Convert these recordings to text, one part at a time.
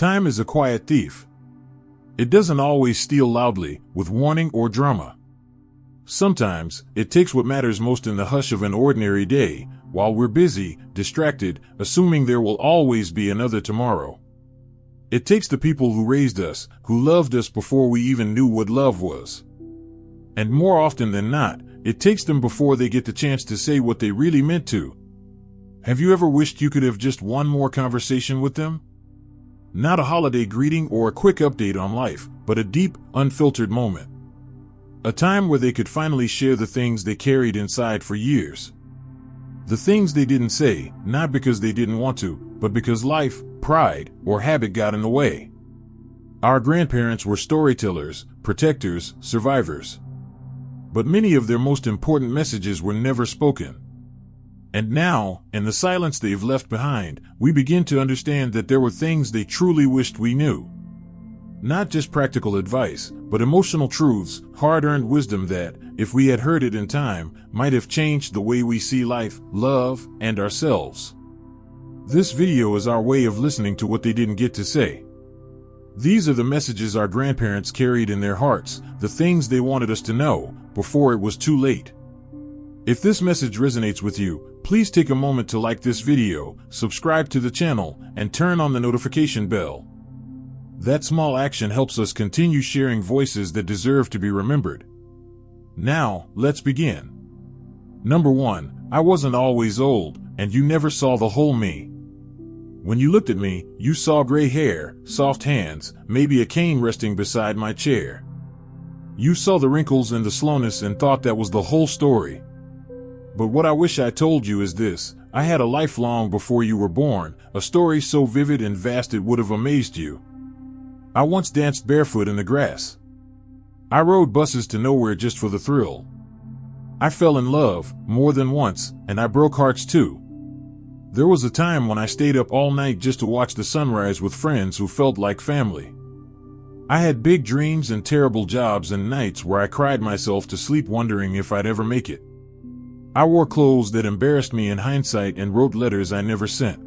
Time is a quiet thief. It doesn't always steal loudly, with warning or drama. Sometimes, it takes what matters most in the hush of an ordinary day, while we're busy, distracted, assuming there will always be another tomorrow. It takes the people who raised us, who loved us before we even knew what love was. And more often than not, it takes them before they get the chance to say what they really meant to. Have you ever wished you could have just one more conversation with them? Not a holiday greeting or a quick update on life, but a deep, unfiltered moment. A time where they could finally share the things they carried inside for years. The things they didn't say, not because they didn't want to, but because life, pride, or habit got in the way. Our grandparents were storytellers, protectors, survivors. But many of their most important messages were never spoken. And now, in the silence they've left behind, we begin to understand that there were things they truly wished we knew. Not just practical advice, but emotional truths, hard-earned wisdom that, if we had heard it in time, might have changed the way we see life, love, and ourselves. This video is our way of listening to what they didn't get to say. These are the messages our grandparents carried in their hearts, the things they wanted us to know, before it was too late. If this message resonates with you, please take a moment to like this video, subscribe to the channel, and turn on the notification bell. That small action helps us continue sharing voices that deserve to be remembered. Now, let's begin. Number 1, I wasn't always old, and you never saw the whole me. When you looked at me, you saw gray hair, soft hands, maybe a cane resting beside my chair. You saw the wrinkles and the slowness and thought that was the whole story. But what I wish I told you is this: I had a life long before you were born, a story so vivid and vast it would have amazed you. I once danced barefoot in the grass. I rode buses to nowhere just for the thrill. I fell in love, more than once, and I broke hearts too. There was a time when I stayed up all night just to watch the sunrise with friends who felt like family. I had big dreams and terrible jobs and nights where I cried myself to sleep wondering if I'd ever make it. I wore clothes that embarrassed me in hindsight and wrote letters I never sent.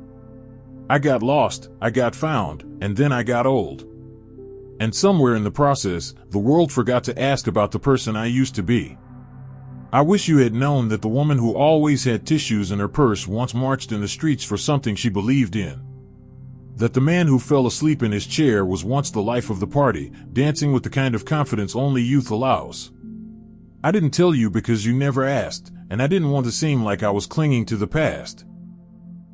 I got lost, I got found, and then I got old. And somewhere in the process, the world forgot to ask about the person I used to be. I wish you had known that the woman who always had tissues in her purse once marched in the streets for something she believed in. That the man who fell asleep in his chair was once the life of the party, dancing with the kind of confidence only youth allows. I didn't tell you because you never asked, and I didn't want to seem like I was clinging to the past.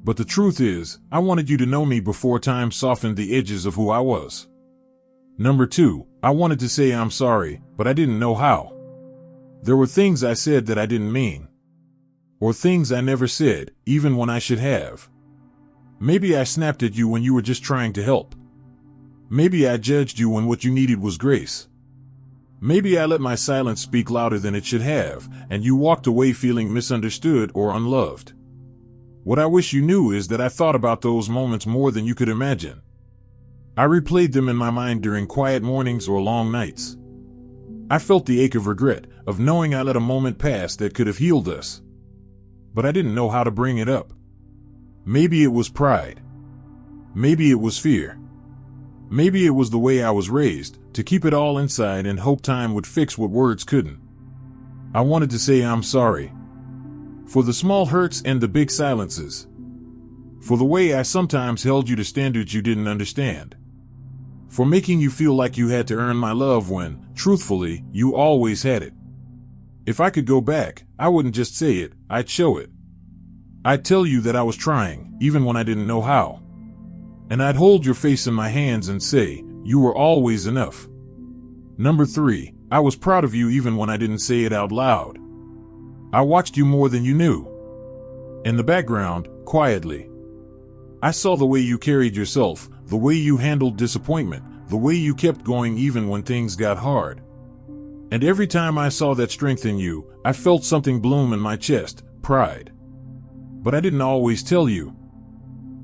But the truth is, I wanted you to know me before time softened the edges of who I was. Number 2, I wanted to say I'm sorry, but I didn't know how. There were things I said that I didn't mean. Or things I never said, even when I should have. Maybe I snapped at you when you were just trying to help. Maybe I judged you when what you needed was grace. Maybe I let my silence speak louder than it should have, and you walked away feeling misunderstood or unloved. What I wish you knew is that I thought about those moments more than you could imagine. I replayed them in my mind during quiet mornings or long nights. I felt the ache of regret, of knowing I let a moment pass that could have healed us. But I didn't know how to bring it up. Maybe it was pride. Maybe it was fear. Maybe it was the way I was raised, to keep it all inside and hope time would fix what words couldn't. I wanted to say I'm sorry. For the small hurts and the big silences. For the way I sometimes held you to standards you didn't understand. For making you feel like you had to earn my love when, truthfully, you always had it. If I could go back, I wouldn't just say it, I'd show it. I'd tell you that I was trying, even when I didn't know how. And I'd hold your face in my hands and say, you were always enough. Number 3, I was proud of you even when I didn't say it out loud. I watched you more than you knew. In the background, quietly. I saw the way you carried yourself, the way you handled disappointment, the way you kept going even when things got hard. And every time I saw that strength in you, I felt something bloom in my chest, pride. But I didn't always tell you.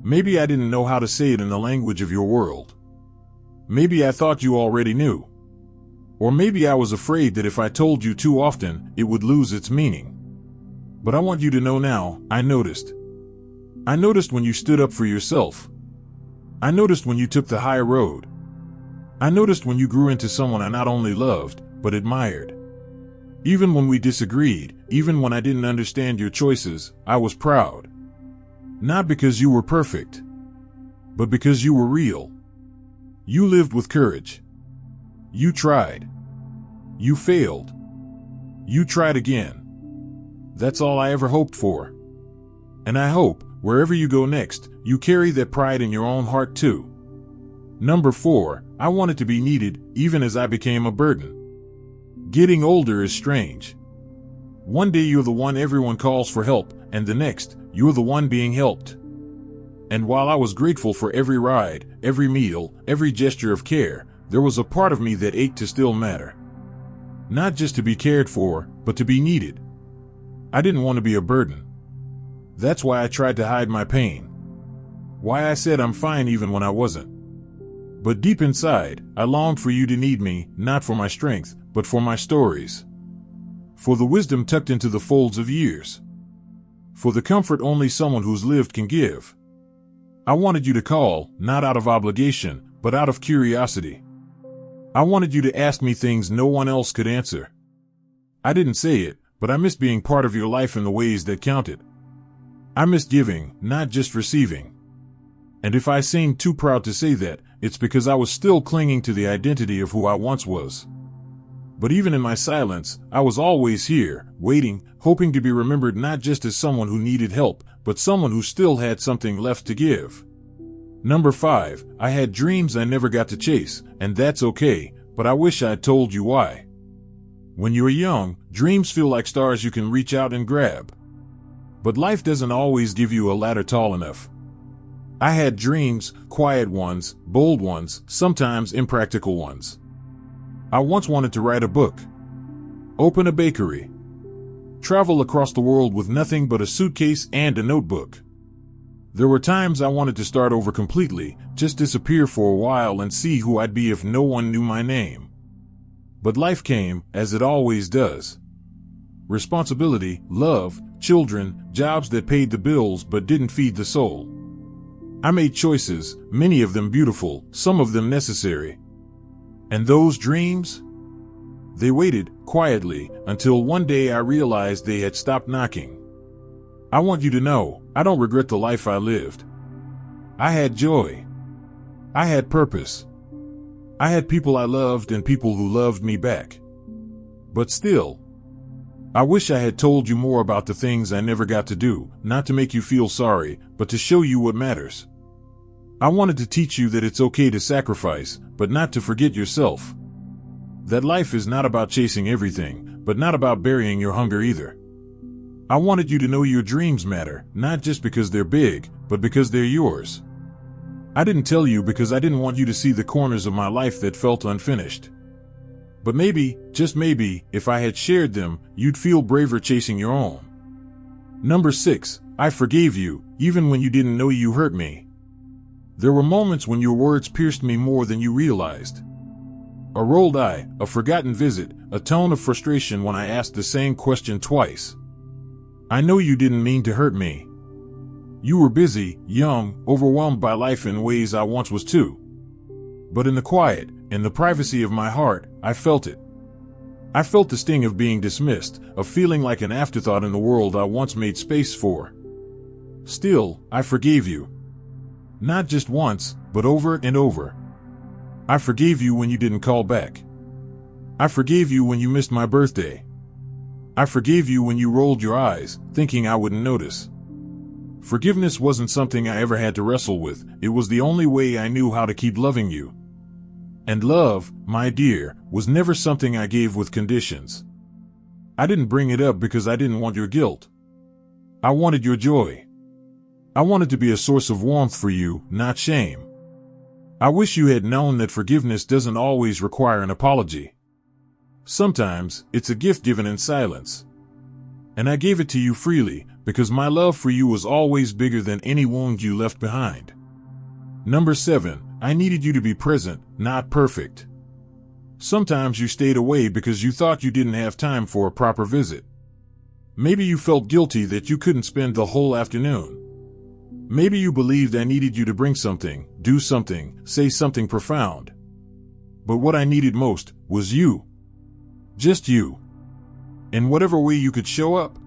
Maybe I didn't know how to say it in the language of your world. Maybe I thought you already knew. Or maybe I was afraid that if I told you too often, it would lose its meaning. But I want you to know now, I noticed. I noticed when you stood up for yourself. I noticed when you took the high road. I noticed when you grew into someone I not only loved, but admired. Even when we disagreed, even when I didn't understand your choices, I was proud. Not because you were perfect, but because you were real. You lived with courage. You tried. You failed. You tried again. That's all I ever hoped for. And I hope, wherever you go next, you carry that pride in your own heart too. Number 4, I wanted to be needed, even as I became a burden. Getting older is strange. One day you're the one everyone calls for help, and the next, you're the one being helped. And while I was grateful for every ride, every meal, every gesture of care, there was a part of me that ached to still matter. Not just to be cared for, but to be needed. I didn't want to be a burden. That's why I tried to hide my pain. Why I said I'm fine even when I wasn't. But deep inside, I longed for you to need me, not for my strength, but for my stories. For the wisdom tucked into the folds of years. For the comfort only someone who's lived can give. I wanted you to call, not out of obligation, but out of curiosity. I wanted you to ask me things no one else could answer. I didn't say it, but I missed being part of your life in the ways that counted. I missed giving, not just receiving. And if I seem too proud to say that, it's because I was still clinging to the identity of who I once was. But even in my silence, I was always here, waiting, hoping to be remembered not just as someone who needed help, but someone who still had something left to give. Number 5, I had dreams I never got to chase, and that's okay, but I wish I'd told you why. When you're young, dreams feel like stars you can reach out and grab. But life doesn't always give you a ladder tall enough. I had dreams, quiet ones, bold ones, sometimes impractical ones. I once wanted to write a book, open a bakery, travel across the world with nothing but a suitcase and a notebook. There were times I wanted to start over completely, just disappear for a while and see who I'd be if no one knew my name. But life came, as it always does. Responsibility, love, children, jobs that paid the bills but didn't feed the soul. I made choices, many of them beautiful, some of them necessary. And those dreams? They waited, quietly, until one day I realized they had stopped knocking. I want you to know, I don't regret the life I lived. I had joy. I had purpose. I had people I loved and people who loved me back. But still, I wish I had told you more about the things I never got to do, not to make you feel sorry, but to show you what matters. I wanted to teach you that it's okay to sacrifice, but not to forget yourself. That life is not about chasing everything, but not about burying your hunger either. I wanted you to know your dreams matter, not just because they're big, but because they're yours. I didn't tell you because I didn't want you to see the corners of my life that felt unfinished. But maybe, just maybe, if I had shared them, you'd feel braver chasing your own. Number 6, I forgave you, even when you didn't know you hurt me. There were moments when your words pierced me more than you realized. A rolled eye, a forgotten visit, a tone of frustration when I asked the same question twice. I know you didn't mean to hurt me. You were busy, young, overwhelmed by life in ways I once was too. But in the quiet, in the privacy of my heart, I felt it. I felt the sting of being dismissed, of feeling like an afterthought in the world I once made space for. Still, I forgave you. Not just once, but over and over. I forgave you when you didn't call back. I forgave you when you missed my birthday. I forgave you when you rolled your eyes, thinking I wouldn't notice. Forgiveness wasn't something I ever had to wrestle with, it was the only way I knew how to keep loving you. And love, my dear, was never something I gave with conditions. I didn't bring it up because I didn't want your guilt. I wanted your joy. I wanted to be a source of warmth for you, not shame. I wish you had known that forgiveness doesn't always require an apology. Sometimes, it's a gift given in silence. And I gave it to you freely, because my love for you was always bigger than any wound you left behind. Number 7, I needed you to be present, not perfect. Sometimes you stayed away because you thought you didn't have time for a proper visit. Maybe you felt guilty that you couldn't spend the whole afternoon. Maybe you believed I needed you to bring something, do something, say something profound. But what I needed most was you. Just you. In whatever way you could show up.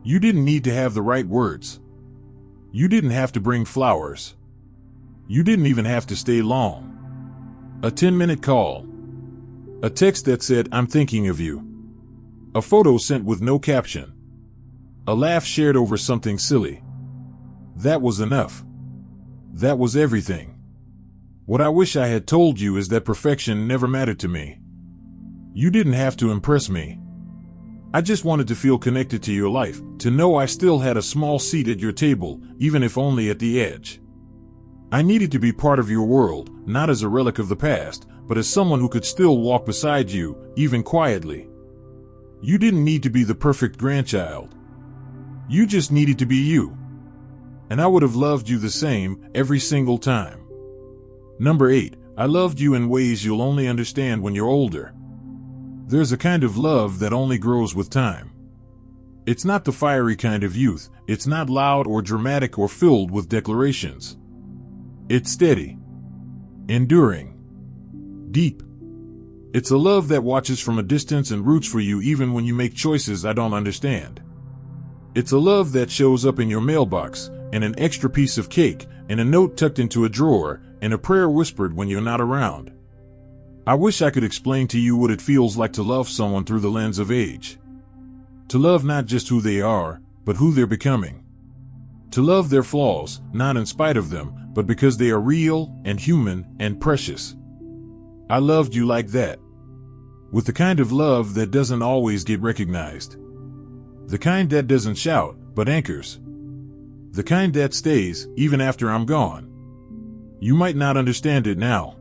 You didn't need to have the right words. You didn't have to bring flowers. You didn't even have to stay long. A 10-minute call. A text that said, "I'm thinking of you." A photo sent with no caption. A laugh shared over something silly. That was enough. That was everything. What I wish I had told you is that perfection never mattered to me. You didn't have to impress me. I just wanted to feel connected to your life, to know I still had a small seat at your table, even if only at the edge. I needed to be part of your world, not as a relic of the past, but as someone who could still walk beside you, even quietly. You didn't need to be the perfect grandchild. You just needed to be you. And I would have loved you the same, every single time. Number 8, I loved you in ways you'll only understand when you're older. There's a kind of love that only grows with time. It's not the fiery kind of youth, it's not loud or dramatic or filled with declarations. It's steady, enduring, deep. It's a love that watches from a distance and roots for you even when you make choices I don't understand. It's a love that shows up in your mailbox, and an extra piece of cake, and a note tucked into a drawer, and a prayer whispered when you're not around. I wish I could explain to you what it feels like to love someone through the lens of age. To love not just who they are, but who they're becoming. To love their flaws, not in spite of them, but because they are real, and human, and precious. I loved you like that. With the kind of love that doesn't always get recognized. The kind that doesn't shout, but anchors. The kind that stays, even after I'm gone. You might not understand it now.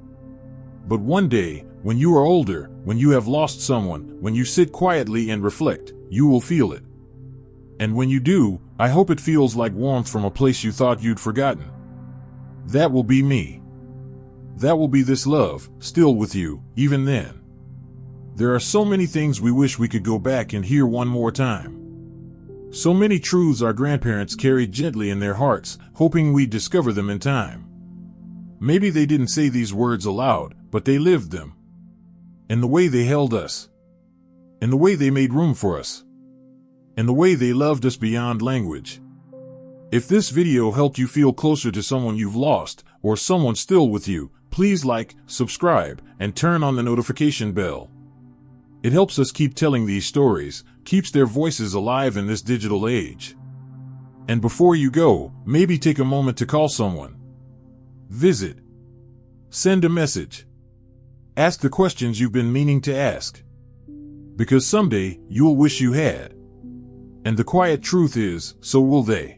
But one day, when you are older, when you have lost someone, when you sit quietly and reflect, you will feel it. And when you do, I hope it feels like warmth from a place you thought you'd forgotten. That will be me. That will be this love, still with you, even then. There are so many things we wish we could go back and hear one more time. So many truths our grandparents carried gently in their hearts, hoping we'd discover them in time. Maybe they didn't say these words aloud, but they lived them. In the way they held us. In the way they made room for us. In the way they loved us beyond language. If this video helped you feel closer to someone you've lost, or someone still with you, please like, subscribe, and turn on the notification bell. It helps us keep telling these stories, keeps their voices alive in this digital age. And before you go, maybe take a moment to call someone. Visit. Send a message. Ask the questions you've been meaning to ask. Because someday, you'll wish you had. And the quiet truth is, so will they.